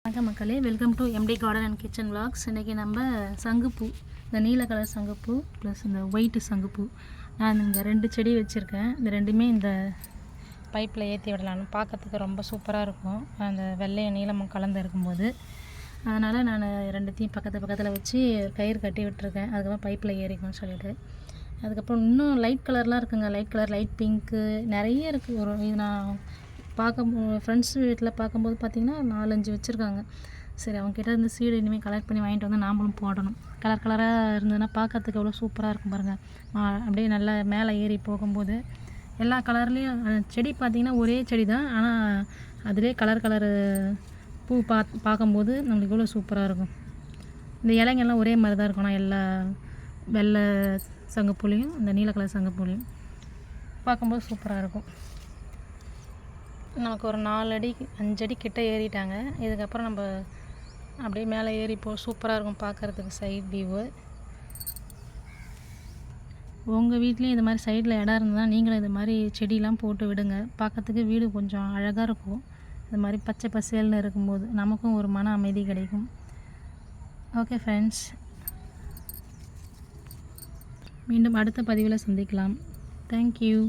வணக்கம் மக்களே, welcome to MT garden and kitchen vlogs. இன்றைக்கி நம்ம சங்குப்பூ, இந்த நீல கலர் சங்குப்பூ ப்ளஸ் இந்த ஒயிட்டு சங்குப்பூ, நான் இங்கே 2 செடி வச்சுருக்கேன். இந்த ரெண்டுமே இந்த பைப்பில் ஏற்றி விடலான்னு பார்க்கறதுக்கு ரொம்ப சூப்பராக இருக்கும், அந்த வெள்ளையும் நீளமும் கலந்து இருக்கும்போது. அதனால் நான் 2த்தையும் பக்கத்தில் வச்சு கயிறு கட்டி விட்டுருக்கேன். அதுக்கப்புறம் பைப்பில் ஏறிக்கும்னு சொல்லிவிட்டு. அதுக்கப்புறம் இன்னும் லைட் கலர்லாம் இருக்குங்க, லைட் கலர், லைட் பிங்க்கு நிறைய இருக்குது. இது நான் ஃப்ரெண்ட்ஸ் வீட்டில் பார்க்கும்போது பார்த்திங்கன்னா 4-5 வச்சுருக்காங்க. சரி, அவங்ககிட்ட இருந்து சீடு இனிமேல் கலெக்ட் பண்ணி வாங்கிட்டு வந்து நாமளும் போடணும். கலர் கலராக இருந்ததுன்னா பார்க்கறதுக்கு எவ்வளோ சூப்பராக இருக்கும் பாருங்கள். அப்படியே நல்லா மேலே ஏறி போகும்போது எல்லா கலர்லேயும் செடி பார்த்திங்கன்னா ஒரே செடி தான், ஆனால் அதிலே கலர் பூ பார்க்கும்போது நம்மளுக்கு எவ்வளோ சூப்பராக இருக்கும். இந்த இலைங்கெல்லாம் ஒரே மாதிரி தான் இருக்கும், ஆனால் எல்லா வெள்ளை சங்குப்பூலையும் இந்த நீல கலர் சங்குப்பூலையும் பார்க்கும்போது சூப்பராக இருக்கும். நமக்கு ஒரு 4 அடி 5 அடி கிட்ட ஏறிட்டாங்க. இதுக்கப்புறம் நம்ம அப்படியே மேலே ஏறிப்போ சூப்பராக இருக்கும் பார்க்குறதுக்கு சைட் வியூவு. உங்கள் வீட்லேயும் இது மாதிரி சைடில் இடம் இருந்ததுன்னா நீங்களும் இது மாதிரி செடியெலாம் போட்டு விடுங்க. பார்க்கறதுக்கு வீடு கொஞ்சம் அழகாக இருக்கும். இது மாதிரி பச்சை பசேல்னு இருக்கும்போது நமக்கும் ஒரு மன அமைதி கிடைக்கும். ஓகே ஃப்ரெண்ட்ஸ், மீண்டும் அடுத்த பதிவில் சந்திக்கலாம். தேங்க்யூ.